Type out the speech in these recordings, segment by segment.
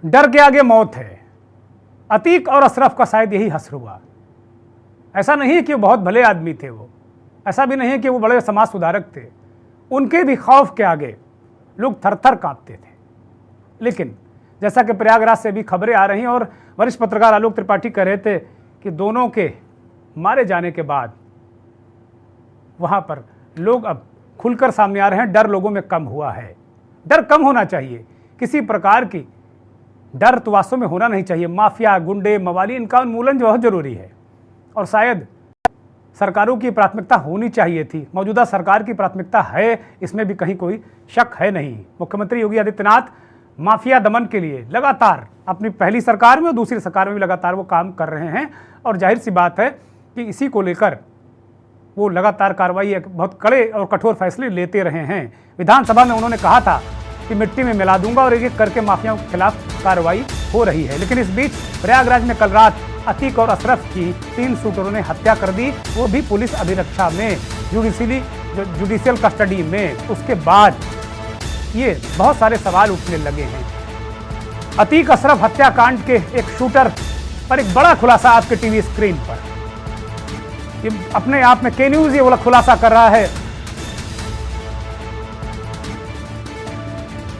डर के आगे मौत है। अतीक और अशरफ का शायद यही हश्र हुआ। ऐसा नहीं है कि वो बहुत भले आदमी थे, वो ऐसा भी नहीं है कि वो बड़े समाज सुधारक थे। उनके भी खौफ के आगे लोग थर थर कांपते थे। लेकिन जैसा कि प्रयागराज से भी खबरें आ रही हैं और वरिष्ठ पत्रकार आलोक त्रिपाठी कह रहे थे कि दोनों के मारे जाने के बाद वहाँ पर लोग अब खुलकर सामने आ रहे हैं। डर लोगों में कम हुआ है। डर कम होना चाहिए। किसी प्रकार की डर तो वास्तव में होना नहीं चाहिए। माफिया, गुंडे, मवाली, इनका उन्मूलन बहुत जरूरी है और शायद सरकारों की प्राथमिकता होनी चाहिए थी। मौजूदा सरकार की प्राथमिकता है, इसमें भी कहीं कोई शक है नहीं। मुख्यमंत्री योगी आदित्यनाथ माफिया दमन के लिए लगातार अपनी पहली सरकार में और दूसरी सरकार में भी लगातार वो काम कर रहे हैं और जाहिर सी बात है कि इसी को लेकर वो लगातार कार्रवाई, बहुत कड़े और कठोर फैसले लेते रहे हैं। विधानसभा में उन्होंने कहा था कि मिट्टी में मिला दूंगा और एक एक करके माफियाओं के खिलाफ कार्रवाई हो रही है। लेकिन इस बीच प्रयागराज में कल रात अतीक और अशरफ की 3 शूटरों ने हत्या कर दी, वो भी पुलिस अभिरक्षा में, जुडिशियल कस्टडी में। उसके बाद ये बहुत सारे सवाल उठने लगे हैं। अतीक अशरफ हत्याकांड के एक शूटर पर एक बड़ा खुलासा आपके टीवी स्क्रीन पर, ये अपने आप में के न्यूज ये वाला खुलासा कर रहा है।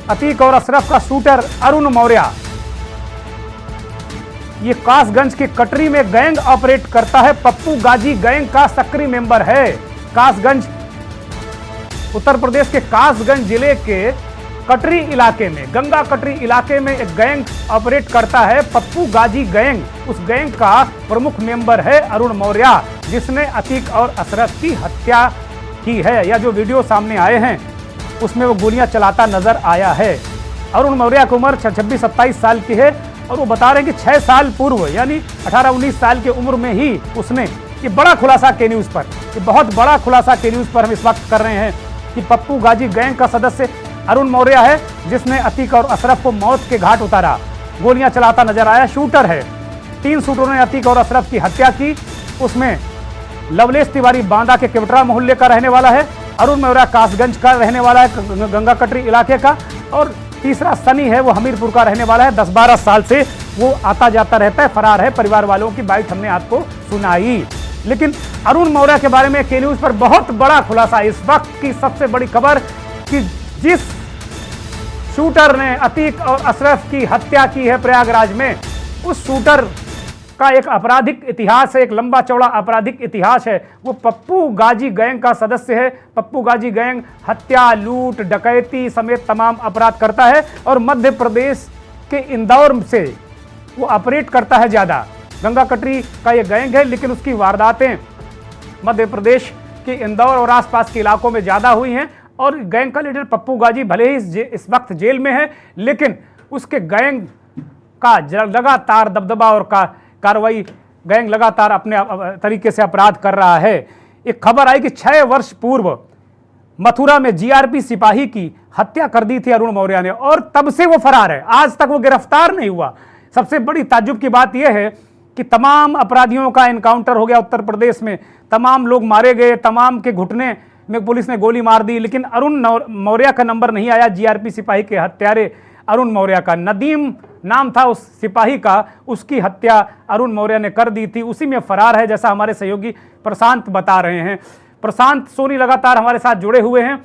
अतीक और अशरफ का शूटर अरुण मौर्य, ये कासगंज के कटरी में गैंग ऑपरेट करता है। पप्पू गाजी गैंग का सक्रिय मेंबर है। कासगंज, उत्तर प्रदेश के कासगंज जिले के कटरी इलाके में, गंगा कटरी इलाके में एक गैंग ऑपरेट करता है, पप्पू गाजी गैंग। उस गैंग का प्रमुख मेंबर है अरुण मौर्य, जिसने अतीक और अशरफ की हत्या की है। या जो वीडियो सामने आए हैं उसमें वो गोलियां चलाता नजर आया है। अरुण मौर्य की उम्र 26-27 साल की है और वो बता रहे हैं कि 6 साल पूर्व यानी 18-19 साल की उम्र में ही उसने ये बड़ा खुलासा के न्यूज पर, ये बहुत बड़ा खुलासा के न्यूज पर हम इस वक्त कर रहे हैं कि पप्पू गाजी गैंग का सदस्य अरुण मौर्य है, जिसने अतीक और अशरफ को मौत के घाट उतारा। गोलियां चलाता नजर आया, शूटर है। 3 शूटरों ने अतीक और अशरफ की हत्या की। उसमें लवलेश तिवारी बांदा के केवटरा मोहल्ले का रहने वाला है, अरुण मौर्य कासगंज का रहने वाला है, गंगा कटरी इलाके का, और तीसरा सनी है, वो हमीरपुर का रहने वाला है। 10-12 साल से वो आता जाता रहता है, फरार है। परिवार वालों की बाइट हमने आपको सुनाई। लेकिन अरुण मौर्य के बारे में के न्यूज पर बहुत बड़ा खुलासा, इस वक्त की सबसे बड़ी खबर कि जिस शूटर ने अतीक और अशरफ की हत्या की है प्रयागराज में, उस शूटर का एक आपराधिक इतिहास है, एक लंबा चौड़ा आपराधिक इतिहास है। वो पप्पू गाजी गैंग का सदस्य है। पप्पू गाजी गैंग हत्या, लूट, डकैती समेत तमाम अपराध करता है और मध्य प्रदेश के इंदौर से वो ऑपरेट करता है ज़्यादा। गंगा कटरी का ये गैंग है, लेकिन उसकी वारदातें मध्य प्रदेश के इंदौर और आसपास के इलाकों में ज़्यादा हुई हैं। और गैंग का लीडर पप्पू गाजी भले ही इस वक्त जेल में है, लेकिन उसके गैंग का लगातार दबदबा और कार्रवाई, गैंग लगातार अपने तरीके से अपराध कर रहा है। एक खबर आई कि 6 वर्ष पूर्व मथुरा में जीआरपी सिपाही की हत्या कर दी थी अरुण मौर्य ने, और तब से वो फरार है। आज तक वो गिरफ्तार नहीं हुआ। सबसे बड़ी ताज्जुब की बात यह है कि तमाम अपराधियों का एनकाउंटर हो गया उत्तर प्रदेश में, तमाम लोग मारे गए, तमाम के घुटने में पुलिस ने गोली मार दी, लेकिन अरुण मौर्य का नंबर नहीं आया। जीआरपी सिपाही के हत्यारे अरुण मौर्य का, नदीम नाम था उस सिपाही का, उसकी हत्या अरुण मौर्य ने कर दी थी। उसी में फरार है, जैसा हमारे सहयोगी प्रशांत बता रहे हैं। प्रशांत सोनी लगातार हमारे साथ जुड़े हुए हैं।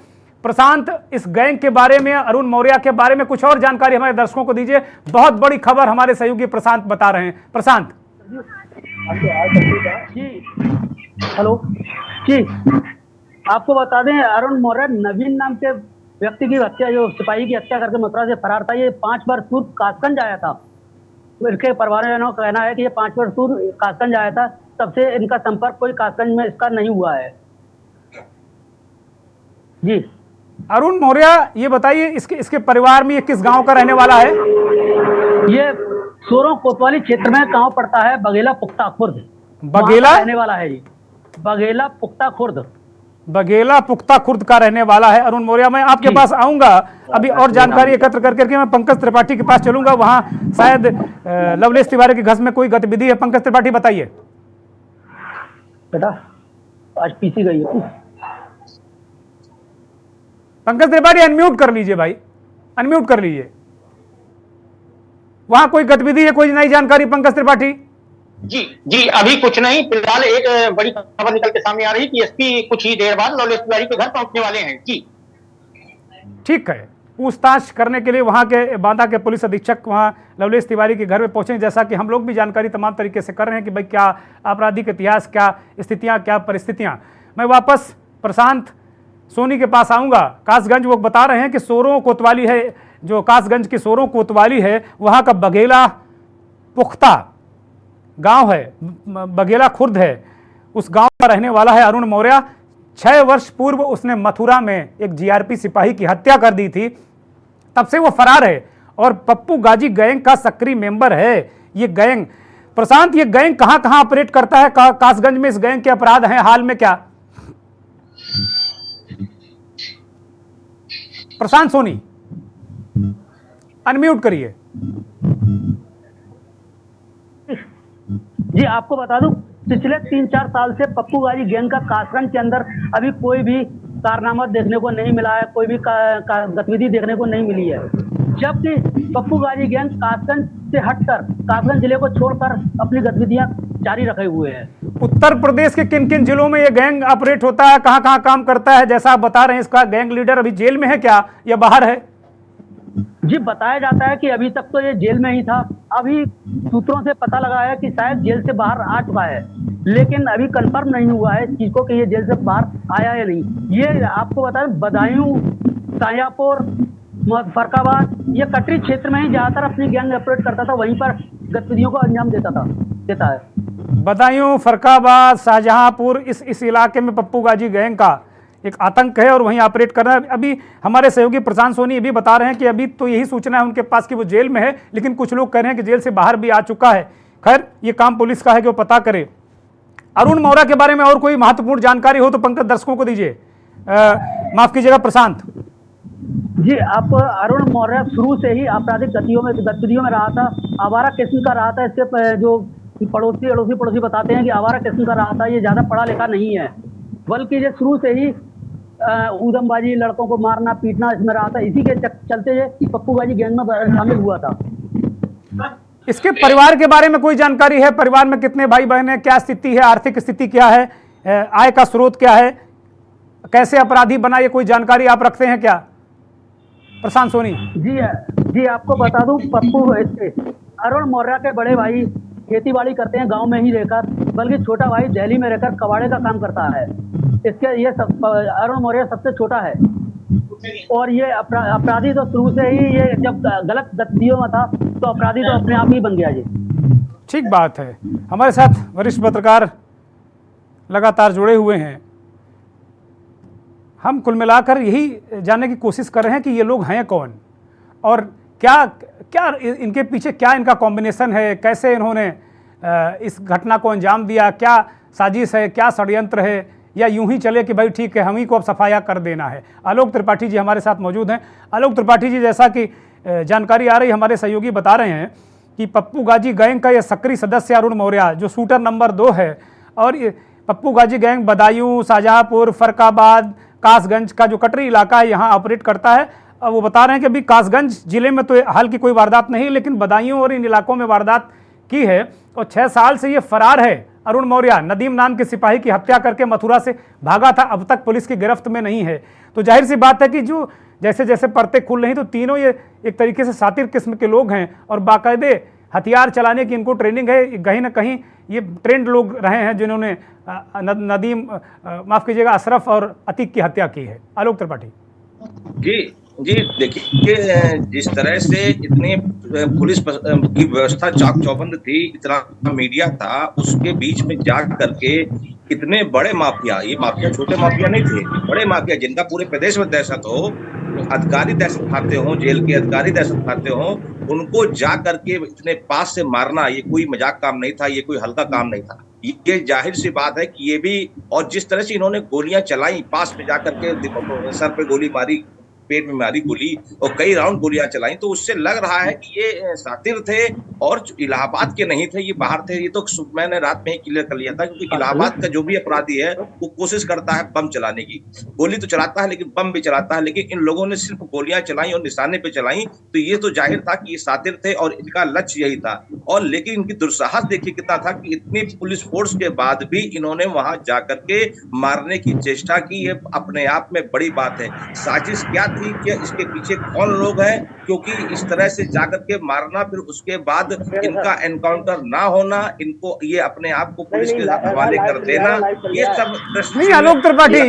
प्रशांत, इस गैंग के बारे में, अरुण मौर्य के बारे में कुछ और जानकारी हमारे दर्शकों को दीजिए। बहुत बड़ी खबर हमारे सहयोगी प्रशांत बता रहे हैं। प्रशांत जी, हेलो जी, आपको बता दें अरुण मौर्य नवीन नाम के व्यक्ति की हत्या, जो सिपाही की हत्या करके मथुरा से फरार था, ये 5 वर्ष पूर्व कासगंज आया था। तो इसके परिवारजनों का कहना है कि ये 5 वर्ष पूर्व कासगंज आया था, तब से इनका संपर्क कोई कासगंज में इसका नहीं हुआ है। जी, अरुण मौर्य, ये बताइए इसके परिवार में ये किस गांव का रहने वाला है? ये सोरों कोतवाली क्षेत्र में गांव पड़ता है, बघेला पुख्ता खुर्द। बघेला रहने वाला है, ये बघेला पुख्ता खुर्द, बघेला पुख्ता खुर्द का रहने वाला है अरुण मौर्य। मैं आपके पास आऊंगा अभी और जानकारी एकत्र करके मैं पंकज त्रिपाठी के पास चलूंगा। वहां शायद लवलेश तिवारी के घर में कोई गतिविधि है। पंकज त्रिपाठी बताइए। बेटा आज पीसी गई है। पंकज त्रिपाठी अनम्यूट कर लीजिए भाई, अनम्यूट कर लीजिए। वहां कोई गतिविधि है, कोई नई जानकारी पंकज त्रिपाठी? जी जी, अभी कुछ नहीं। फिलहाल एक बड़ी खबर निकल के सामने आ रही कि एसपी कुछ ही देर बाद लवलेश तिवारी के घर पहुंचने वाले हैं। जी ठीक है, पूछताछ करने के लिए वहां के बांदा के पुलिस अधीक्षक वहां लवलेश तिवारी के घर में पहुंचे, जैसा कि हम लोग भी जानकारी तमाम तरीके से कर रहे हैं कि भाई क्या आपराधिक इतिहास, क्या स्थितियां, क्या परिस्थितियां। मैं वापस प्रशांत सोनी के पास आऊंगा। कासगंज वो बता रहे हैं कि सोरों कोतवाली है, जो कासगंज की सोरों कोतवाली है, वहां का बघेला पुख्ता गांव है, बघेला खुर्द है, उस गांव का रहने वाला है अरुण मौर्य। 6 वर्ष पूर्व उसने मथुरा में एक जीआरपी सिपाही की हत्या कर दी थी, तब से वो फरार है और पप्पू गाजी गैंग का सक्रिय मेंबर है। ये गैंग, प्रशांत, ये गैंग कहां कहां ऑपरेट करता है? कासगंज में इस गैंग के अपराध हैं हाल में क्या? प्रशांत सोनी अनम्यूट करिए। जी आपको बता दूं, पिछले 3-4 साल से पप्पू गाजी गैंग का कासगंज के अंदर अभी कोई भी कारनामा देखने को नहीं मिला है, कोई भी गतिविधि देखने को नहीं मिली है। जबकि पप्पू गाजी गैंग कासगंज से हटकर, कासगंज जिले को छोड़कर अपनी गतिविधियां जारी रखे हुए हैं। उत्तर प्रदेश के किन किन जिलों में ये गैंग ऑपरेट होता है, कहां कहां काम करता है? जैसा आप बता रहे हैं, इसका गैंग लीडर अभी जेल में है क्या या बाहर है? जी बताया जाता है कि अभी तक तो ये जेल में ही था। अभी सूत्रों से पता लगा है कि शायद जेल से बाहर आ चुका है, लेकिन अभी कंफर्म नहीं हुआ है इस चीज को कि ये जेल से बाहर आया या नहीं। ये आपको बताएं, बदायूं, शाजापुर, फरकाबाद, ये कटरी क्षेत्र में ही ज्यादातर अपनी गैंग ऑपरेट करता था, वहीं पर गतिविधियों को अंजाम देता है। बदायूं, फरकाबाद, शाहजहांपुर, इस इलाके में पप्पू गाजी गैंग का एक आतंक है और वहीं ऑपरेट कर रहा है। अभी हमारे सहयोगी प्रशांत सोनी ये भी बता रहे हैं कि अभी तो यही सूचना है उनके पास कि वो जेल में है, लेकिन कुछ लोग कह रहे हैं कि जेल से बाहर भी आ चुका है। खैर, ये काम पुलिस का है कि वो पता करे। अरुण मौर्य के बारे में और कोई महत्वपूर्ण जानकारी हो तो पंकज दर्शकों को दीजिए। माफ कीजिएगा प्रशांत जी। आप अरुण मौर्य शुरू से ही आपराधिक गतिविधियों में रहा था, आवारा किस्म का रहा था। इसके जो पड़ोसी बताते हैं कि आवारा किस्म का रहा था, ये ज्यादा पढ़ा लिखा नहीं है, बल्कि ये शुरू से ही ऊधमबाजी, लड़कों को मारना पीटना इसमें रहा था। इसी के चलते ये पप्पू गाजी गैंग में शामिल हुआ था। इसके परिवार के बारे में कोई जानकारी है? परिवार में कितने भाई बहन हैं, क्या स्थिति है, आर्थिक स्थिति क्या है, आय का स्रोत क्या है, कैसे अपराधी बना, ये कोई जानकारी आप रखते हैं क्या प्रशांत सोनी? जी आपको बता दूं, अरुण मौर्य के बड़े भाई खेती-बाड़ी करते हैं गांव में ही रहकर, बल्कि छोटा भाई दिल्ली में रहकर कबाड़े का काम करता है। ये अरुण मौर्य सबसे छोटा है और ये अपराधी तो शुरू से ही, ये जब गलत गतिविधियों में था तो अपराधी तो अपने आप ही बन गया जी। ठीक बात है। हमारे साथ वरिष्ठ पत्रकार लगातार जुड़े हुए हैं। हम कुल मिलाकर यही जानने की कोशिश कर रहे हैं कि ये लोग हैं कौन और क्या इनके पीछे क्या इनका कॉम्बिनेशन है, कैसे इन्होंने इस घटना को अंजाम दिया, क्या साजिश है, क्या षड्यंत्र है, या यूं ही चले कि भाई ठीक है हम ही को अब सफाया कर देना है। आलोक त्रिपाठी जी हमारे साथ मौजूद हैं। आलोक त्रिपाठी जी, जैसा कि जानकारी आ रही, हमारे सहयोगी बता रहे हैं कि पप्पू गाजी गैंग का यह सक्रिय सदस्य अरुण मौर्य, जो शूटर नंबर 2 है, और पप्पू गाजी गैंग बदायूं, शाहजहांपुर, फरकाबाद, कासगंज का जो कटरी इलाका है यहाँ ऑपरेट करता है। वो बता रहे हैं कि अभी कासगंज जिले में तो हाल की कोई वारदात नहीं, लेकिन बदायूं और इन इलाकों में वारदात की है और 6 साल से ये फरार है। अरुण मौर्य नदीम नाम के सिपाही की हत्या करके मथुरा से भागा था, अब तक पुलिस की गिरफ्त में नहीं है। तो जाहिर सी बात है कि जो जैसे जैसे परतें खुल रही तो तीनों ये एक तरीके से सातिर किस्म के लोग हैं और बाकायदे हथियार चलाने की इनको ट्रेनिंग है। कहीं ना कहीं ये ट्रेंड लोग रहे हैं जिन्होंने नदीम, माफ कीजिएगा, अशरफ और अतीक की हत्या की है। आलोक त्रिपाठी जी देखिए, जिस तरह से इतनी पुलिस की व्यवस्था चाक चौबंद थी, इतना मीडिया था, उसके बीच में जा करके इतने बड़े माफिया, ये माफिया छोटे माफिया नहीं थे, बड़े माफिया जिनका पूरे प्रदेश में दहशत हो, अधिकारी दहशत खाते हो, जेल के अधिकारी दहशत खाते हो, उनको जा करके इतने पास से मारना ये कोई मजाक काम नहीं था, ये कोई हल्का काम नहीं था। ये जाहिर सी बात है कि ये भी, और जिस तरह से इन्होंने गोलियां चलाई, पास में जाकर के सर पे गोली मारी, पेट में मारी गोली और कई राउंड गोलियां चलाई, तो उससे लग रहा है कि ये सातिर थे और इलाहाबाद के नहीं थे, ये बाहर थे। ये तो मैंने रात में ही क्लियर कर लिया था, क्योंकि इलाहाबाद का जो भी अपराधी है वो कोशिश करता है बम चलाने की। गोली तो चलाता है लेकिन बम भी चलाता है, लेकिन इन लोगों ने सिर्फ गोलियां चलाई और निशाने पे चलाई, तो ये तो जाहिर था कि ये सातिर थे और इनका लक्ष्य यही था। और लेकिन इनकी दुस्साहस देखिए कितना था कि इतनी पुलिस फोर्स के बाद भी इन्होंने वहां जाकर के मारने की चेष्टा की। ये अपने आप में बड़ी बात है। साजिश क्या थी, कि इसके पीछे कौन लोग हैं, क्योंकि इस तरह से जाकर के मारना, फिर उसके बाद इनका एनकाउंटर ना होना, इनको ये अपने आप को पुलिस के हवाले कर देना, ये सब नहीं। आलोक त्रिपाठी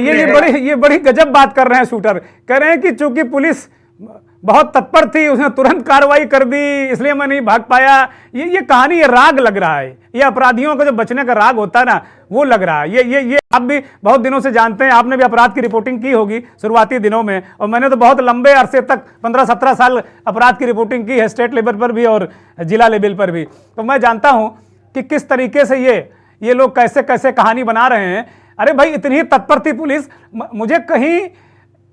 ये बड़ी गजब बात कर रहे हैं शूटर, कह रहे हैं कि चूंकि पुलिस बहुत तत्पर थी, उसने तुरंत कार्रवाई कर दी, इसलिए मैं नहीं भाग पाया। ये कहानी, ये राग लग रहा है, ये अपराधियों का जो बचने का राग होता है ना, वो लग रहा है। ये आप भी बहुत दिनों से जानते हैं, आपने भी अपराध की रिपोर्टिंग की होगी शुरुआती दिनों में, और मैंने तो बहुत लंबे अरसे तक 15-17 साल अपराध की रिपोर्टिंग की है, स्टेट लेवल पर भी और जिला लेवल पर भी। तो मैं जानता हूं कि किस तरीके से ये लोग कैसे कैसे कहानी बना रहे हैं। अरे भाई, इतनी तत्पर थी पुलिस, मुझे कहीं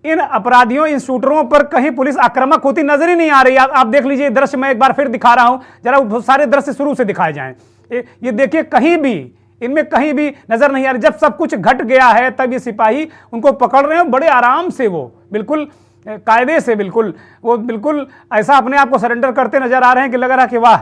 इन अपराधियों, इन शूटरों पर कहीं पुलिस आक्रामक होती नजर ही नहीं आ रही। आप देख लीजिए दृश्य, मैं एक बार फिर दिखा रहा हूं, जरा सारे दृश्य शुरू से दिखाए जाएं। ये देखिए, कहीं भी इनमें कहीं भी नजर नहीं आ रही। जब सब कुछ घट गया है तब ये सिपाही उनको पकड़ रहे हैं, बड़े आराम से, वो बिल्कुल कायदे से, बिल्कुल ऐसा अपने आप को सरेंडर करते नजर आ रहे हैं कि लग रहा कि वाह,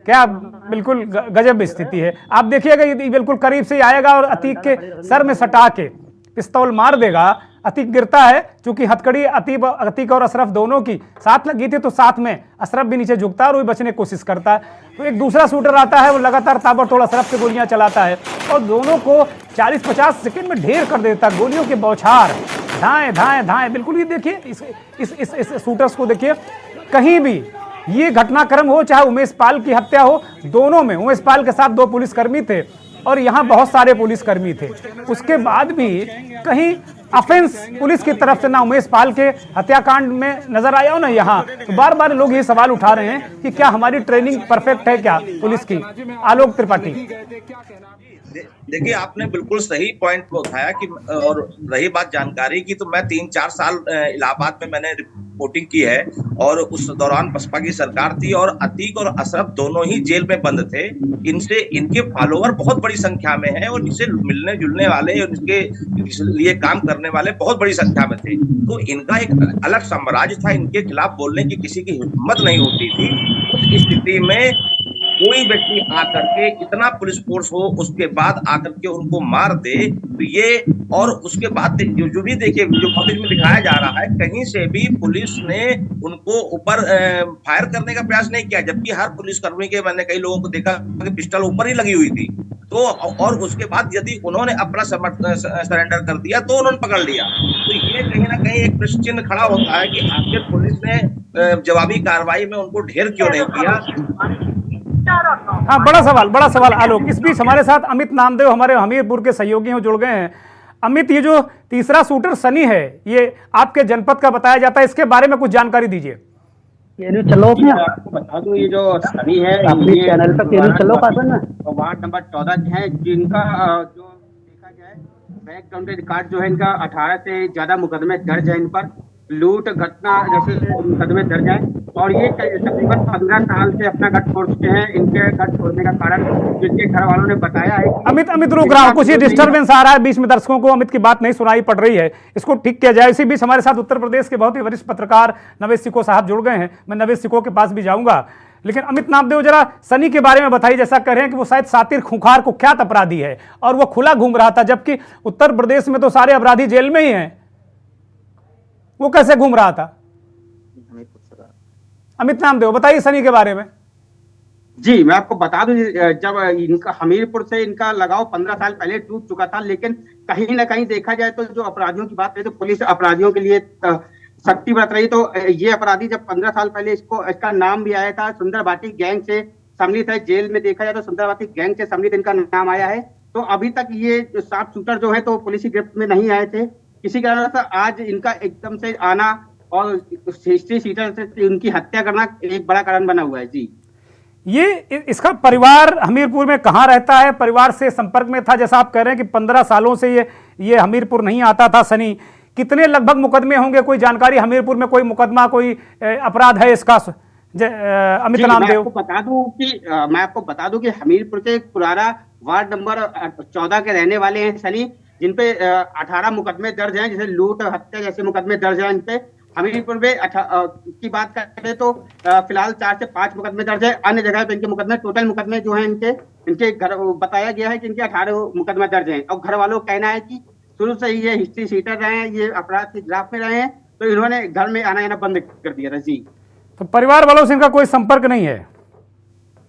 क्या बिल्कुल गजब स्थिति है। आप देखिएगा, ये बिल्कुल करीब से आएगा और अतीक के सर में सटा के पिस्तौल मार देगा। अतीक गिरता है, चूंकि हथकड़ी अतीक और अशरफ दोनों की साथ लगी थी, तो साथ में अशरफ भी नीचे झुकता है और वो बचने की कोशिश करता है। तो एक दूसरा शूटर आता है, वो लगातार ताबड़तोड़ अशरफ से गोलियां चलाता है और दोनों को 40-50 सेकंड में ढेर कर देता है। गोलियों के बौछार, धाएं धाएं धाएं, बिल्कुल। ये देखिए, इस शूटर्स को देखिए, कहीं भी ये घटनाक्रम हो, चाहे उमेश पाल की हत्या हो, दोनों में उमेश पाल के साथ 2 पुलिसकर्मी थे और यहाँ बहुत सारे पुलिसकर्मी थे, उसके बाद भी कहीं ऑफेंस पुलिस की तरफ से ना उमेश पाल के हत्याकांड में नजर आया हो ना यहाँ। तो बार बार लोग ये सवाल उठा रहे हैं कि क्या हमारी ट्रेनिंग परफेक्ट है क्या पुलिस की। आलोक त्रिपाठी, देखिए, आपने बिल्कुल सही पॉइंट को उठाया कि, और रही बात जानकारी की, तो मैं 3-4 साल इलाहाबाद में मैंने रिपोर्टिंग की है और उस दौरान बसपा की सरकार थी और अतीक और अशरफ दोनों ही जेल में बंद थे। इनके फॉलोअर बहुत बड़ी संख्या में हैं और इनसे मिलने जुलने वाले और इसके लिए काम करने वाले बहुत बड़ी संख्या में थे। तो इनका एक अलग साम्राज्य था, इनके खिलाफ बोलने की किसी की हिम्मत नहीं होती थी। उस स्थिति में कोई व्यक्ति आकर के, इतना पुलिस फोर्स हो, उसके बाद आकर के उनको मार दे, तो ये, और उसके बाद जो भी देखिए, जो फुटेज में दिखाया जा रहा है, कहीं से भी पुलिस ने उनको ऊपर फायर करने का प्रयास नहीं किया, जबकि हर पुलिसकर्मी के, मैंने कई लोगों को देखा कि पिस्टल ऊपर ही लगी हुई थी। तो और उसके बाद यदि उन्होंने अपना सरेंडर कर दिया तो उन्होंने पकड़ लिया। तो ये कहीं ना कहीं एक प्रश्न चिन्ह खड़ा होता है कि आखिर पुलिस ने जवाबी कार्रवाई में उनको ढेर क्यों नहीं किया। हाँ, बड़ा सवाल आलोक। इस बीच हमारे साथ अमित नामदेव, हमारे हमीरपुर के सहयोगी जुड़ गए हैं। अमित, ये जो तीसरा शूटर सनी है, ये आपके जनपद का बताया जाता है, इसके बारे में कुछ जानकारी दीजिए। चलो, आपको बता दूं, ये जो सनी है, ये चैनल पर चलो, वार्ड नंबर 14 है, जिनका जो देखा जाए बैकग्राउंड रिकॉर्ड जो है, इनका 18 से ज्यादा मुकदमे दर्ज है, इन पर लूट घटना जैसे मुकदमे दर्ज है, और ये तकरीबन 15 साल से अपना गढ़ छोड़ चुके हैं। इनके गढ़ छोड़ने का कारण जिनके घर वालों ने बताया है। अमित रुक रहा हूं, कुछ ये डिस्टर्बेंस आ रहा है बीच में, दर्शकों को अमित की बात नहीं सुनाई पड़ रही है, इसको ठीक किया जाए। इसी बीच हमारे साथ उत्तर प्रदेश के बहुत ही वरिष्ठ पत्रकार नवेश सिको साहब जुड़ गए हैं, मैं नवेश सिको के पास भी जाऊंगा। लेकिन अमित नामदेव, जरा सनी के बारे में बताइए। जैसा कह रहे हैं कि वो शायद सातिर खूंखार कुख्यात अपराधी है और वो खुला घूम रहा था, जबकि उत्तर प्रदेश में तो सारे अपराधी जेल में ही हैं, वो कैसे घूम रहा था? अमित नामदेव, बताइए सनी के बारे में। जी, मैं आपको बता दूं, जब इनका हमीरपुर से इनका लगाव 15 साल पहले टूट चुका था, लेकिन कहीं ना कहीं देखा जाए तो जो अपराधियों की बात है, तो पुलिस अपराधियों के लिए सख्ती बरत रही। तो ये अपराधी जब 15 साल पहले, इसका नाम भी आया था, सुंदर भाटी गैंग से सम्मिलित है। जेल में देखा जाए तो सुंदर भाटी गैंग से सम्मिलित इनका नाम आया है। तो अभी तक ये 7 शूटर जो है तो पुलिस की गिरफ्त में नहीं आए थे किसी कारण से। आज इनका एकदम से आना और हिस्ट्री सीटर से उनकी हत्या करना एक बड़ा कारण बना हुआ है। जी, ये इसका परिवार हमीरपुर में कहाँ रहता है? परिवार से संपर्क में था? जैसा आप कह रहे हैं कि 15 सालों से ये हमीरपुर नहीं आता था सनी, कितने लगभग मुकदमे होंगे, कोई जानकारी? हमीरपुर में कोई मुकदमा, कोई अपराध है इसका? अमित नामदेव, मैं आपको बता दूं कि हमीरपुर के कुरारा वार्ड नंबर 14 के रहने वाले हैं सनी, जिनपे 18 मुकदमे दर्ज हैं, जैसे लूट हत्या जैसे मुकदमे दर्ज हैं इन पे। हमीरपुर में की बात करें तो फिलहाल 4 से 5 मुकदमे दर्ज है। अन्य जगह पे इनके मुकदमे, टोटल मुकदमे जो हैं इनके घर बताया गया है कि इनके 18 मुकदमे दर्ज हैं। और घर वालों का कहना है कि शुरू से ही ये हिस्ट्री शीटर रहे हैं, ये अपराध के गिरफ्त में रहे हैं, तो इन्होंने घर में आना जाना बंद कर दिया था। जी, तो परिवार वालों से इनका कोई संपर्क नहीं है?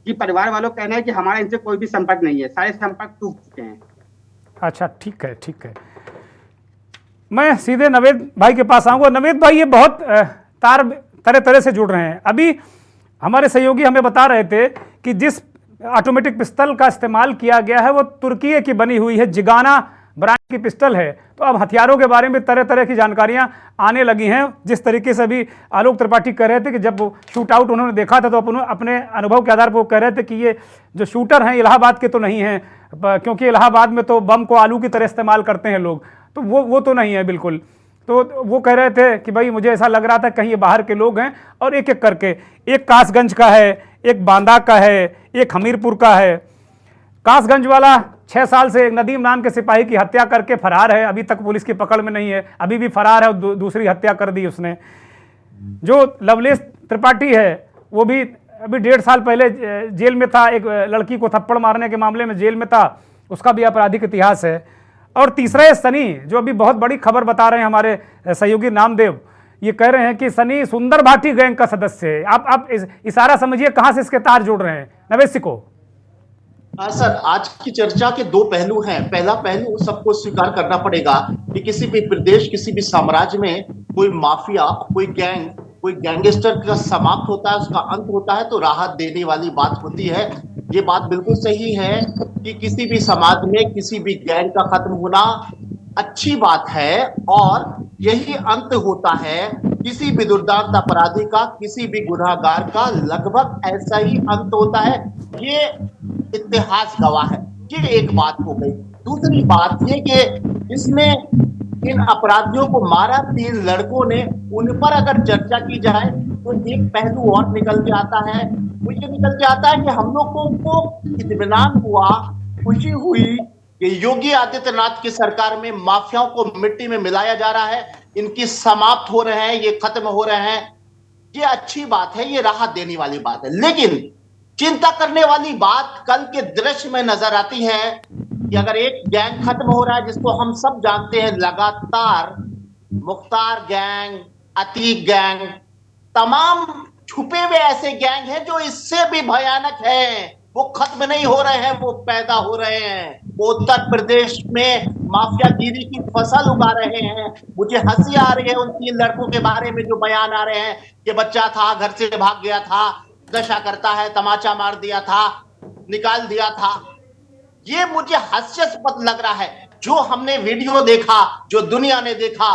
जी, परिवार वालों का कहना है कि हमारा इनसे कोई भी संपर्क नहीं है, सारे संपर्क टूट चुके हैं। अच्छा, ठीक है, ठीक है। मैं सीधे नवेद भाई के पास आऊँगा। नवेद भाई, ये बहुत तार तरह तरह से जुड़ रहे हैं। अभी हमारे सहयोगी हमें बता रहे थे कि जिस ऑटोमेटिक पिस्टल का इस्तेमाल किया गया है वो तुर्की की बनी हुई है, जिगाना ब्रांड की पिस्टल है। तो अब हथियारों के बारे में तरह तरह की जानकारियां आने लगी हैं। जिस तरीके से अभी आलोक त्रिपाठी कह रहे थे कि जब शूट आउट उन्होंने देखा था तो अपने अनुभव के आधार पर वो कह रहे थे कि ये जो शूटर हैं इलाहाबाद के तो नहीं हैं, क्योंकि इलाहाबाद में तो बम को आलू की तरह इस्तेमाल करते हैं लोग, तो वो तो नहीं है बिल्कुल। तो वो कह रहे थे कि भाई मुझे ऐसा लग रहा था कहीं ये बाहर के लोग हैं, और एक एक करके, एक कासगंज का है, एक बांदा का है, एक हमीरपुर का है। कासगंज वाला 6 साल से एक नदीम नाम के सिपाही की हत्या करके फरार है, अभी तक पुलिस की पकड़ में नहीं है, अभी भी फरार है, और दूसरी हत्या कर दी उसने। जो लवलेश त्रिपाठी है वो भी अभी 1.5 साल पहले जेल में था, एक लड़की को थप्पड़ मारने के मामले में जेल में था, उसका भी आपराधिक इतिहास है। और तीसरा है सनी, जो अभी बहुत बड़ी खबर बता रहे हैं हमारे सहयोगी नामदेव, ये कह रहे हैं कि सनी सुंदर भाटी गैंग का सदस्य है। आप इशारा समझिए कहां से इसके तार जुड़ रहे हैं नवेद सिको? सर, आज की चर्चा के 2 पहलू हैं। पहला पहलू सबको स्वीकार करना पड़ेगा कि किसी भी प्रदेश, किसी भी साम्राज्य में कोई माफिया, कोई गैंग, कोई गैंगस्टर का समाप्त होता है, उसका अंत होता है तो राहत देने वाली बात होती है। ये बात बिल्कुल सही है कि किसी भी समाज में किसी भी गैंग का खत्म होना अच्छी बात है, और यही अंत होता है किसी भी दुर्दांत अपराधी का, किसी भी गुनहगार का लगभग ऐसा ही अंत होता है। ये इतिहास गवाह है। ये एक बात हो गई। दूसरी बात ये कि इसमें इन अपराधियों को मारा 3 लड़कों ने, उन पर अगर चर्चा की जाए तो एक पहलू और निकल के आता है। वो ये निकल के आता है कि हम लोगों को इत्मीनान हुआ, खुशी हुई कि योगी आदित्यनाथ की सरकार में माफियाओं को मिट्टी में मिलाया जा रहा है, इनकी समाप्त हो रहे हैं, ये खत्म हो रहे हैं। ये अच्छी बात है, ये राहत देने वाली बात है। लेकिन चिंता करने वाली बात कल के दृश्य में नजर आती है कि अगर एक गैंग खत्म हो रहा है जिसको हम सब जानते हैं, लगातार मुख्तार गैंग, अतीक गैंग, तमाम छुपे हुए ऐसे गैंग हैं जो इससे भी भयानक हैं, वो खत्म नहीं हो रहे हैं, वो पैदा हो रहे हैं। वो उत्तर प्रदेश में माफियागिरी की फसल उगा रहे हैं। मुझे हंसी आ रही है उन 3 लड़कों के बारे में जो बयान आ रहे हैं कि बच्चा था, घर से भाग गया था, नशा करता है, तमाचा मार दिया था, निकाल दिया था। ये मुझे हास्यास्पद लग रहा है। जो हमने वीडियो देखा, जो दुनिया ने देखा,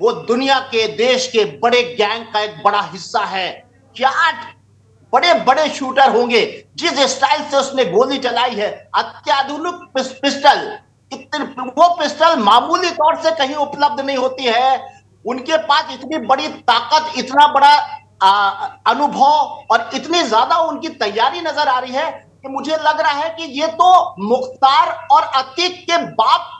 वो दुनिया के, देश के बड़े गैंग का एक बड़ा हिस्सा है। क्या बड़े बड़े शूटर होंगे, जिस स्टाइल से उसने गोली चलाई है, अत्याधुनिक पिस्टल, वो पिस्टल मामूली तौर से कहीं उपलब्ध नहीं होती है। उनके पास इतनी बड़ी ताकत, इतना बड़ा अनुभव और इतनी ज्यादा उनकी तैयारी नजर आ रही है कि मुझे लग रहा है कि ये तो मुख्तार और अतीक के बाप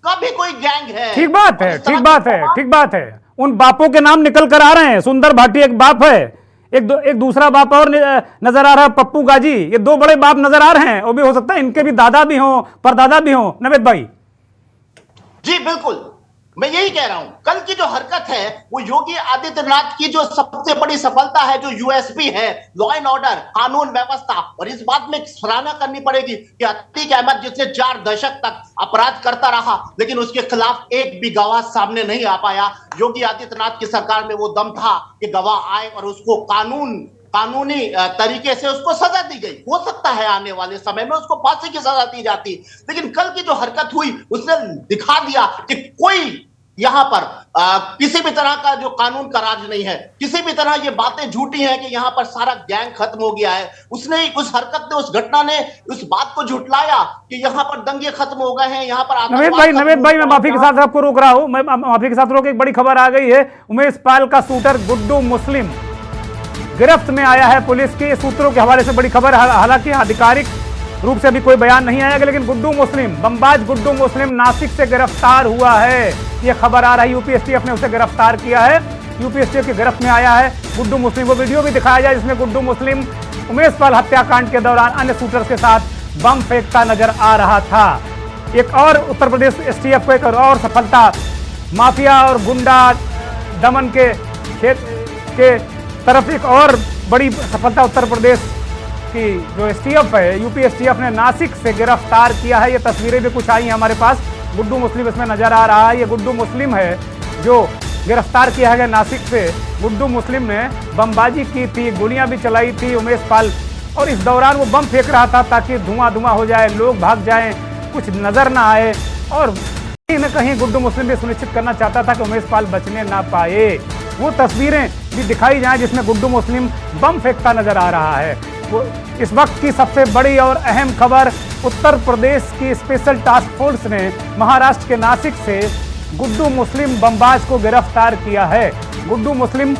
का भी कोई गैंग है। ठीक बात है, ठीक बात है, ठीक बात है। उन बापों के नाम निकल कर आ रहे हैं। सुंदर भाटी एक बाप है, एक दूसरा बाप और नजर आ रहा है, पप्पू गाजी। ये 2 बड़े बाप नजर आ रहे हैं, और भी हो सकता है इनके भी दादा भी हों, परदादा भी हों। नवेद भाई जी बिल्कुल, मैं यही कह रहा हूं। कल की जो हरकत है वो योगी आदित्यनाथ की जो सबसे बड़ी सफलता है, जो यूएसपी है, लॉ एंड ऑर्डर, कानून व्यवस्था। और इस बात में सराहना करनी पड़ेगी कि अतीक अहमद, जिसने 4 दशक तक अपराध करता रहा लेकिन उसके खिलाफ एक भी गवाह सामने नहीं आ पाया, योगी आदित्यनाथ की सरकार में वो दम था कि गवाह आए और उसको कानूनी तरीके से उसको सजा दी गई। हो सकता है आने वाले समय में उसको फांसी की सजा दी जाती, लेकिन कल की जो हरकत हुई उसने दिखा दिया कि कोई यहाँ पर किसी भी तरह का जो कानून का राज नहीं है, किसी भी तरह ये बातें झूठी हैं कि यहाँ पर सारा गैंग खत्म हो गया है। उसने उस हरकत ने, उस घटना ने उस बात को झुटलाया कि यहाँ पर दंगे खत्म हो गए हैं, यहाँ पर नवेद भाई मैं माफी के साथ आपको रोक रहा हूं, मैं माफी के साथ रोक, एक बड़ी खबर आ गई है। उमेश पाल का शूटर गुड्डू मुस्लिम गिरफ्त में आया है पुलिस के सूत्रों के हवाले से बड़ी खबर। हालांकि आधिकारिक रूप से अभी कोई बयान नहीं आया, लेकिन गुड्डू मुस्लिम, बमबाज गुड्डू मुस्लिम नासिक से गिरफ्तार हुआ है, यह खबर आ रही है। यूपीएसटीएफ ने उसे गिरफ्तार किया है, यूपीएसटीएफ की गिरफ्त में आया है गुड्डू मुस्लिम। वो वीडियो भी दिखाया जाए जिसमें गुड्डू मुस्लिम उमेश पाल हत्याकांड के दौरान अन्य शूटर्स के साथ बम फेंकता नजर आ रहा था। एक और उत्तर प्रदेश एसटीएफ को एक और सफलता, माफिया और गुंडा दमन के क्षेत्र के तरफ एक और बड़ी सफलता उत्तर प्रदेश की जो एसटीएफ है, यूपी एसटीएफ ने नासिक से गिरफ्तार किया है। ये तस्वीरें भी कुछ आई हैं हमारे पास, गुड्डू मुस्लिम इसमें नजर आ रहा है। ये गुड्डू मुस्लिम है जो गिरफ्तार किया गया नासिक से। गुड्डू मुस्लिम ने बमबाजी की थी, गोलियां भी चलाई थी उमेश पाल, और इस दौरान वो बम फेंक रहा था ताकि धुआं धुआं हो जाए, लोग भाग जाएं, कुछ नजर ना आए, और कहीं न कहीं गुड्डू मुस्लिम भी सुनिश्चित करना चाहता था कि उमेश पाल बचने ना पाए। वो तस्वीरें भी दिखाई जाएं जिसमें गुड्डू मुस्लिम बम फेंकता नजर आ रहा है। वो इस वक्त की सबसे बड़ी और अहम खबर, उत्तर प्रदेश की स्पेशल टास्क फोर्स ने महाराष्ट्र के नासिक से गुड्डू मुस्लिम बमबाज को गिरफ्तार किया है। गुड्डू मुस्लिम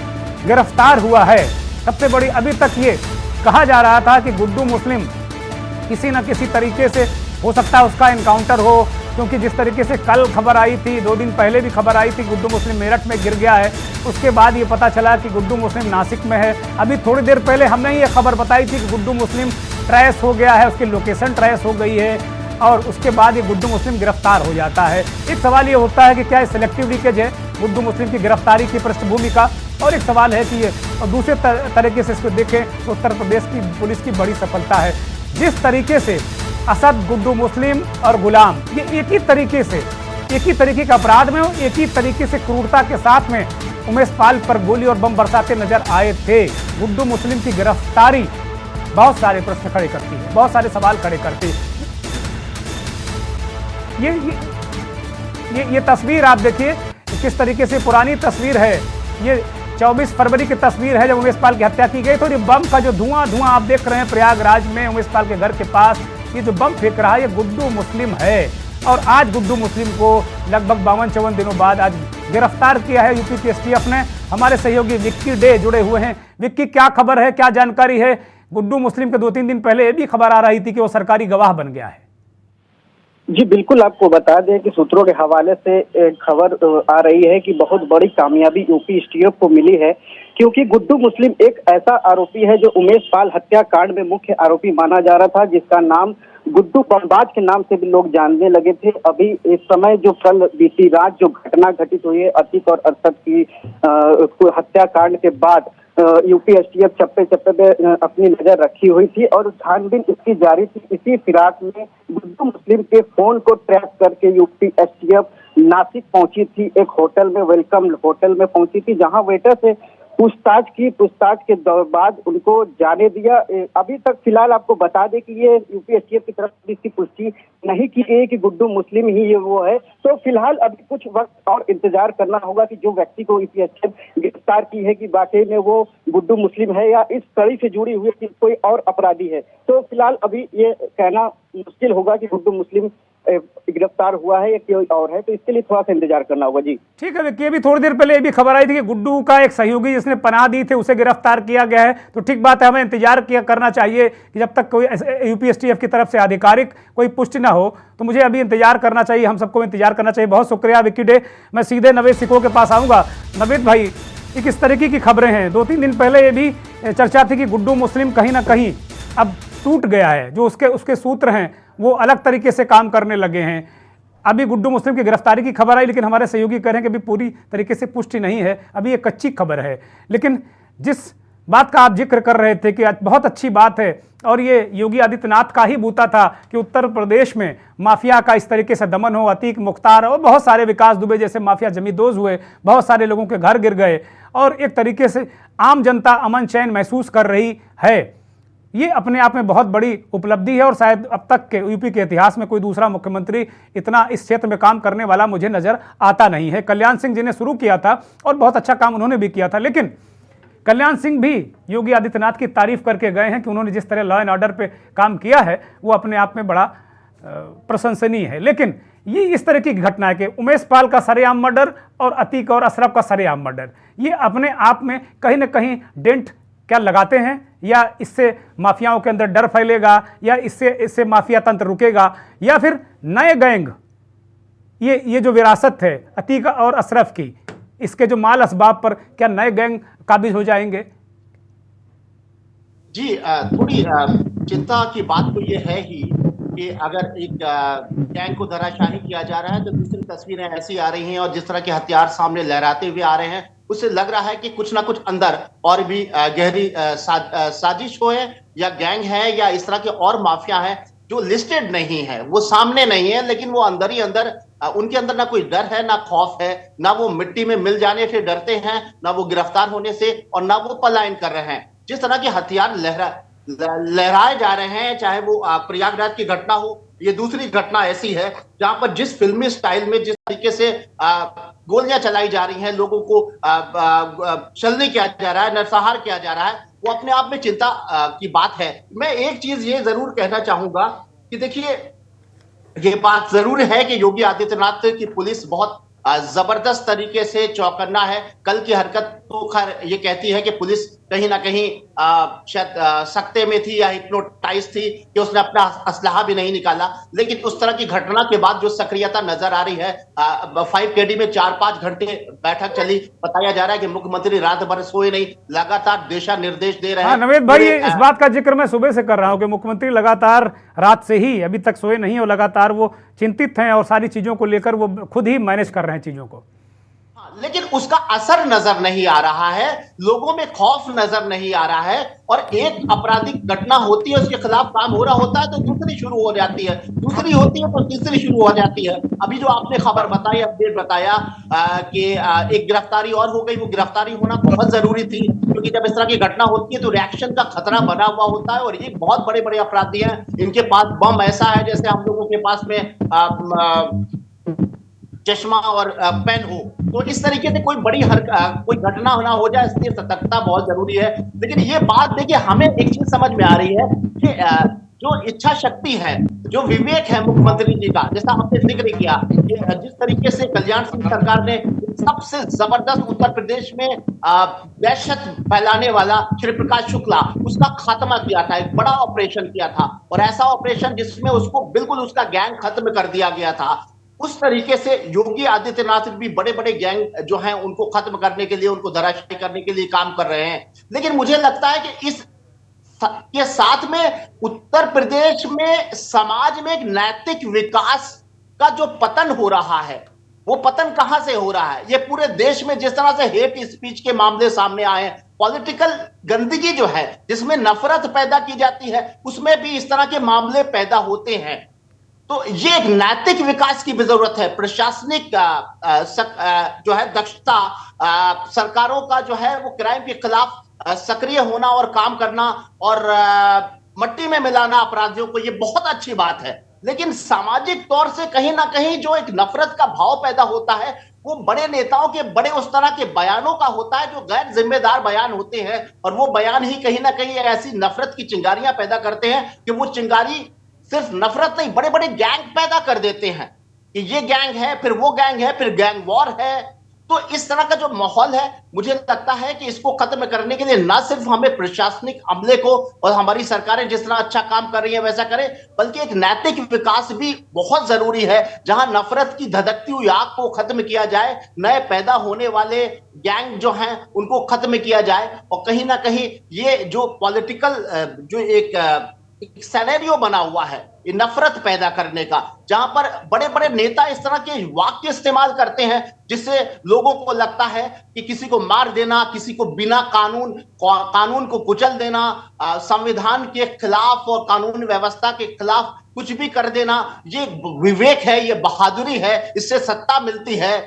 गिरफ्तार हुआ है। सबसे बड़ी, अभी तक ये कहा जा रहा था कि गुड्डू मुस्लिम किसी न किसी तरीके से हो सकता है उसका एनकाउंटर हो, क्योंकि जिस तरीके से कल खबर आई थी, 2 दिन पहले भी खबर आई थी गुड्डू मुस्लिम मेरठ में गिर गया है, उसके बाद ये पता चला कि गुड्डू मुस्लिम नासिक में है। अभी थोड़ी देर पहले हमने ये खबर बताई थी कि गुड्डू मुस्लिम ट्रेस हो गया है, उसकी लोकेशन ट्रेस हो गई है, और उसके बाद ये गुड्डू मुस्लिम गिरफ्तार हो जाता है। एक सवाल ये होता है कि क्या सिलेक्टिव लीकेज है गुड्डू मुस्लिम की गिरफ्तारी की पृष्ठभूमि का, और एक सवाल है कि ये, और दूसरे तरीके से इसको देखें तो उत्तर प्रदेश की पुलिस की बड़ी सफलता है। जिस तरीके से असद, गुड्डू मुस्लिम और गुलाम, ये एक ही तरीके से, एक ही तरीके के अपराध में, एक ही तरीके से क्रूरता के साथ में उमेश पाल पर गोली और बम बरसाते नजर आए थे। गुड्डू मुस्लिम की गिरफ्तारी बहुत सारे प्रश्न खड़े करती है, बहुत सारे सवाल खड़े करती है। ये तस्वीर आप देखिए किस तरीके से पुरानी तस्वीर है। ये 24 फरवरी की तस्वीर है जब उमेश पाल की हत्या की गई। तो ये बम का जो धुआं आप देख रहे हैं प्रयागराज में उमेश पाल के घर के पास, ये जो बम फेंक रहा है ये गुड्डू मुस्लिम है। और आज गुड्डू मुस्लिम को लगभग 52-54 दिनों बाद आज गिरफ्तार किया है यूपी की एसटीएफ ने। हमारे सहयोगी विक्की डे जुड़े हुए हैं। विक्की, क्या खबर है, क्या जानकारी है? गुड्डू मुस्लिम के 2-3 दिन पहले ये भी खबर आ रही थी कि वो सरकारी गवाह बन गया है। जी बिल्कुल, आपको बता दें कि सूत्रों के हवाले से खबर आ रही है कि बहुत बड़ी कामयाबी यूपी एसटीएफ को मिली है, क्योंकि गुड्डू मुस्लिम एक ऐसा आरोपी है जो उमेश पाल हत्याकांड में मुख्य आरोपी माना जा रहा था, जिसका नाम गुड्डू बमबाज के नाम से भी लोग जानने लगे थे। अभी इस समय जो कल बीती रात जो घटना घटित हुई है अतीक और अरशद की हत्याकांड के बाद यूपी एसटीएफ चप्पे चप्पे पे अपनी नजर रखी हुई थी और छानबीन इसकी जारी थी। इसी फिराक में गुड्डू मुस्लिम के फोन को ट्रैक करके यूपी एसटीएफ नासिक पहुंची थी। एक होटल में, वेलकम होटल में पहुंची थी, जहां वेटर से पूछताछ की। पूछताछ के बाद उनको जाने दिया। अभी तक फिलहाल आपको बता दें कि ये यूपी एसटीएफ की तरफ से इसकी पुष्टि नहीं की गई कि गुड्डू मुस्लिम ही ये वो है। तो फिलहाल अभी कुछ वक्त और इंतजार करना होगा कि जो व्यक्ति को यूपी एसटीएफ गिरफ्तार की है कि वाकई में वो गुड्डू मुस्लिम है या इस कड़ी से जुड़ी हुई है कोई और अपराधी है। तो फिलहाल अभी ये कहना मुश्किल होगा कि गुड्डू मुस्लिम गिरफ्तार हुआ है या कोई और है, तो इसके लिए थोड़ा सा इंतजार करना होगा। जी ठीक है विक्की, अभी थोड़ी देर पहले ये भी खबर आई थी कि गुड्डू का एक सहयोगी जिसने पनाह दी थे उसे गिरफ्तार किया गया है। तो ठीक बात है, हमें इंतजार करना चाहिए कि जब तक कोई यूपी एसटीएफ की तरफ से आधिकारिक कोई पुष्टि ना हो, तो मुझे अभी इंतजार करना चाहिए, हम सबको इंतजार करना चाहिए। बहुत शुक्रिया विक्की डे। मैं सीधे नवेद सिको के पास आऊँगा। नवेद भाई, ये किस तरीके की खबरें हैं? 2-3 दिन पहले ये भी चर्चा थी कि गुड्डू मुस्लिम कहीं ना कहीं अब टूट गया है, जो उसके सूत्र हैं वो अलग तरीके से काम करने लगे हैं। अभी गुड्डू मुस्लिम की गिरफ्तारी की खबर आई, लेकिन हमारे सहयोगी कह रहे हैं कि अभी पूरी तरीके से पुष्टि नहीं है, अभी ये कच्ची खबर है। लेकिन जिस बात का आप जिक्र कर रहे थे कि बहुत अच्छी बात है, और ये योगी आदित्यनाथ का ही बूता था कि उत्तर प्रदेश में माफिया का इस तरीके से दमन हो। अतीक, मुख्तार और बहुत सारे, विकास दुबे जैसे माफिया जमींदोज हुए, बहुत सारे लोगों के घर गिर गए, और एक तरीके से आम जनता अमन चैन महसूस कर रही है। ये अपने आप में बहुत बड़ी उपलब्धि है और शायद अब तक के यूपी के इतिहास में कोई दूसरा मुख्यमंत्री इतना इस क्षेत्र में काम करने वाला मुझे नजर आता नहीं है। कल्याण सिंह जी ने शुरू किया था और बहुत अच्छा काम उन्होंने भी किया था, लेकिन कल्याण सिंह भी योगी आदित्यनाथ की तारीफ करके गए हैं कि उन्होंने जिस तरह लॉ एंड ऑर्डर पे काम किया है वो अपने आप में बड़ा प्रशंसनीय है। लेकिन ये इस तरह की घटना है कि उमेश पाल का सरेआम मर्डर और अतीक और अशरफ का सरेआम मर्डर, ये अपने आप में कहीं ना कहीं डेंट क्या लगाते हैं, या इससे माफियाओं के अंदर डर फैलेगा, या इससे माफिया तंत्र रुकेगा, या फिर नए गैंग ये जो विरासत है अतीक और अशरफ की, इसके जो माल असबाब पर क्या नए गैंग काबिज हो जाएंगे? जी थोड़ी चिंता की बात तो ये है ही कि अगर एक गैंग को धराशाही किया जा रहा है तो दूसरी तस्वीरें ऐसी आ रही हैं और जिस तरह के हथियार सामने लहराते हुए आ रहे हैं, उससे लग रहा है कि कुछ ना कुछ अंदर और भी गहरी साजिश हो है, या गैंग है, या इस तरह के और माफिया हैं जो लिस्टेड नहीं है, वो सामने नहीं है, लेकिन वो अंदर ही अंदर उनके अंदर ना कोई डर है, ना खौफ है, ना वो मिट्टी में मिल जाने से डरते हैं, ना वो गिरफ्तार होने से, और ना वो पलायन कर रहे हैं। जिस तरह के हथियार लहराए जा रहे हैं, चाहे वो प्रयागराज की घटना हो, ये दूसरी घटना ऐसी है जहां पर जिस फिल्मी स्टाइल में जिस तरीके से गोलियां चलाई जा रही हैं, लोगों को छलनी किया जा रहा है, नरसंहार किया जा रहा है, वो अपने आप में चिंता की बात है। मैं एक चीज ये जरूर कहना चाहूंगा कि देखिए, ये बात जरूर है कि योगी आदित्यनाथ की पुलिस बहुत जबरदस्त तरीके से चौकन्ना है। कल की हरकत तो खैर ये कहती है कि पुलिस कहीं ना कहीं शायद सख्ते में थी या हिप्नोटाइज थी कि उसने अपना असलहा भी नहीं निकाला, लेकिन उस तरह की घटना के बाद जो सक्रियता नजर आ रही है, 5KD में 4-5 घंटे बैठक चली, बताया जा रहा है कि मुख्यमंत्री रात भर सोए नहीं, लगातार दिशा निर्देश दे रहे हैं। नवेद भाई, इस बात का जिक्र मैं सुबह से कर रहा हूं कि मुख्यमंत्री लगातार रात से ही अभी तक सोए नहीं और लगातार वो चिंतित हैं और सारी चीजों को लेकर वो खुद ही मैनेज कर रहे हैं चीजों को, लेकिन उसका असर नजर नहीं आ रहा है, लोगों में खौफ नजर नहीं आ रहा है। और एक आपराधिक घटना होती है, उसके खिलाफ काम हो रहा होता है तो दूसरी शुरू हो जाती है, दूसरी होती है तो तीसरी शुरू हो जाती है। अभी जो आपने खबर बताई, अपडेट बताया कि एक गिरफ्तारी और हो गई, वो गिरफ्तारी होना बहुत जरूरी थी, क्योंकि जब इस तरह की घटना होती है तो रिएक्शन का खतरा बना हुआ होता है। और ये बहुत बड़े बड़े अपराधी हैं, इनके पास बम ऐसा है जैसे हम लोगों के पास में चश्मा और पेन हो। तो इस तरीके से कोई बड़ी कोई घटना ना हो जाए, इसलिए सतर्कता बहुत जरूरी है। लेकिन ये बात देखिए, हमें एक चीज समझ में आ रही है कि जो इच्छा शक्ति है, जो विवेक है मुख्यमंत्री जी का, जैसा हमने जिक्र किया कि जिस तरीके से कल्याण सिंह सरकार ने सबसे जबरदस्त उत्तर प्रदेश में दहशत फैलाने वाला श्री प्रकाश शुक्ला, उसका खात्मा किया था, एक बड़ा ऑपरेशन किया था, और ऐसा ऑपरेशन जिसमें उसको बिल्कुल उसका गैंग खत्म कर दिया गया था। उस तरीके से योगी आदित्यनाथ भी बड़े बड़े गैंग जो हैं उनको खत्म करने के लिए, उनको धराशायी करने के लिए काम कर रहे हैं। लेकिन मुझे लगता है कि इस के साथ में उत्तर प्रदेश में समाज में एक नैतिक विकास का जो पतन हो रहा है, वो पतन कहां से हो रहा है? ये पूरे देश में जिस तरह से हेट स्पीच के मामले सामने आए हैं, पॉलिटिकल गंदगी जो है जिसमें नफरत पैदा की जाती है, उसमें भी इस तरह के मामले पैदा होते हैं। तो ये एक नैतिक विकास की भी जरूरत है। प्रशासनिक जो है दक्षता, सरकारों का जो है वो क्राइम के खिलाफ सक्रिय होना और काम करना और मट्टी में मिलाना अपराधियों को, ये बहुत अच्छी बात है। लेकिन सामाजिक तौर से कहीं ना कहीं जो एक नफरत का भाव पैदा होता है, वो बड़े नेताओं के बड़े उस तरह के बयानों का होता है जो गैर जिम्मेदार बयान होते हैं, और वो बयान ही कहीं ना कहीं ऐसी नफरत की चिंगारियां पैदा करते हैं कि वो चिंगारी सिर्फ नफरत नहीं, बड़े बड़े गैंग पैदा कर देते हैं कि ये गैंग है, फिर वो गैंग है, फिर गैंग वॉर है। तो इस तरह का जो माहौल है, मुझे लगता है कि इसको खत्म करने के लिए ना सिर्फ हमें प्रशासनिक अमले को और हमारी सरकारें जिस तरह अच्छा काम कर रही है वैसा करें, बल्कि एक नैतिक विकास भी बहुत जरूरी है, जहां नफरत की धधकती हुई आग को खत्म किया जाए, नए पैदा होने वाले गैंग जो हैं उनको खत्म किया जाए। और कहीं ना कहीं ये जो पॉलिटिकल जो एक सिनेरियो बना हुआ है ये नफरत पैदा करने का, जहां पर बड़े बड़े नेता इस तरह के वाक्य इस्तेमाल करते हैं जिससे लोगों को लगता है कि किसी को मार देना, किसी को बिना कानून को कुचल देना, संविधान के खिलाफ और कानून व्यवस्था के खिलाफ कुछ भी कर देना, ये विवेक है, ये बहादुरी है, इससे सत्ता मिलती है।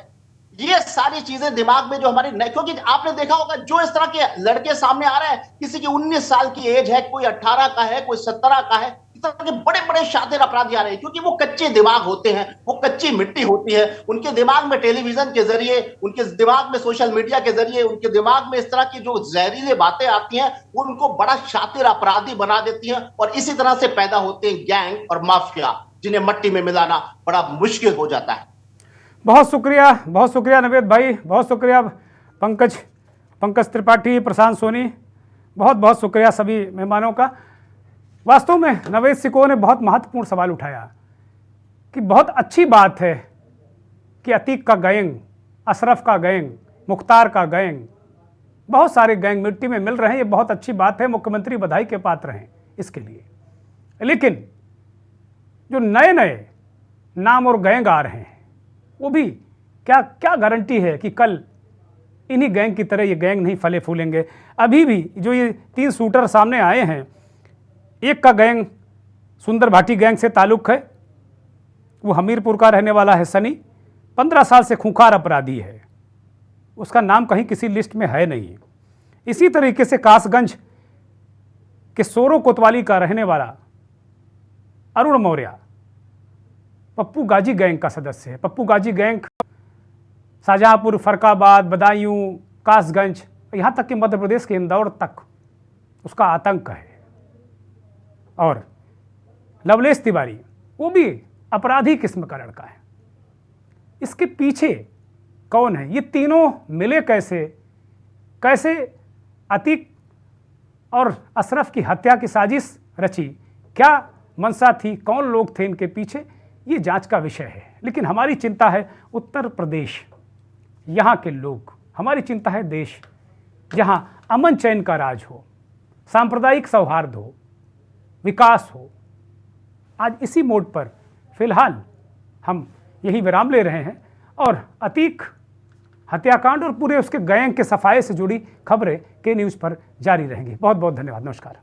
ये सारी चीजें दिमाग में जो हमारे क्योंकि आपने देखा होगा जो इस तरह के लड़के सामने आ रहे हैं, किसी की 19 साल की एज है, कोई 18 का है, कोई 17 का है, इस तरह के बड़े बड़े शातिर अपराधी आ रहे हैं क्योंकि वो कच्चे दिमाग होते हैं, वो कच्ची मिट्टी होती है। उनके दिमाग में टेलीविजन के जरिए, उनके दिमाग में सोशल मीडिया के जरिए, उनके दिमाग में इस तरह की जो जहरीली बातें आती हैं वो उनको बड़ा शातिर अपराधी बना देती हैं और इसी तरह से पैदा होते हैं गैंग और माफिया, जिन्हें मट्टी में मिलाना बड़ा मुश्किल हो जाता है। बहुत शुक्रिया नवेद भाई, बहुत शुक्रिया पंकज त्रिपाठी, प्रशांत सोनी, बहुत बहुत शुक्रिया सभी मेहमानों का। वास्तव में नवेद सिकोह ने बहुत महत्वपूर्ण सवाल उठाया कि बहुत अच्छी बात है कि अतीक का गैंग, अशरफ का गैंग, मुख्तार का गैंग, बहुत सारे गैंग मिट्टी में मिल रहे हैं, ये बहुत अच्छी बात है, मुख्यमंत्री बधाई के पात्र हैं इसके लिए। लेकिन जो नए नए नाम और गैंग आ रहे हैं वो भी क्या गारंटी है कि कल इन्हीं गैंग की तरह ये गैंग नहीं फले फूलेंगे। अभी भी जो ये 3 शूटर सामने आए हैं, एक का गैंग सुंदर भाटी गैंग से ताल्लुक़ है, वो हमीरपुर का रहने वाला है सनी, 15 साल से खूंखार अपराधी है, उसका नाम कहीं किसी लिस्ट में है नहीं। इसी तरीके से कासगंज के सोरो कोतवाली का रहने वाला अरुण मौर्य पप्पू गाजी गैंग का सदस्य है। पप्पू गाजी गैंग शाहजहांपुर, फरकाबाद, बदायूं, कासगंज, यहाँ तक कि मध्य प्रदेश के इंदौर तक उसका आतंक है। और लवलेश तिवारी वो भी अपराधी किस्म का लड़का है। इसके पीछे कौन है? ये तीनों मिले कैसे अतीक और अशरफ की हत्या की साजिश रची? क्या मंशा थी? कौन लोग थे इनके पीछे? ये जांच का विषय है। लेकिन हमारी चिंता है उत्तर प्रदेश, यहाँ के लोग, हमारी चिंता है देश जहाँ अमन चैन का राज हो, सांप्रदायिक सौहार्द हो, विकास हो। आज इसी मोड पर फिलहाल हम यही विराम ले रहे हैं और अतीक हत्याकांड और पूरे उसके गैंग के सफाये से जुड़ी खबरें के न्यूज़ पर जारी रहेंगी। बहुत बहुत धन्यवाद। नमस्कार।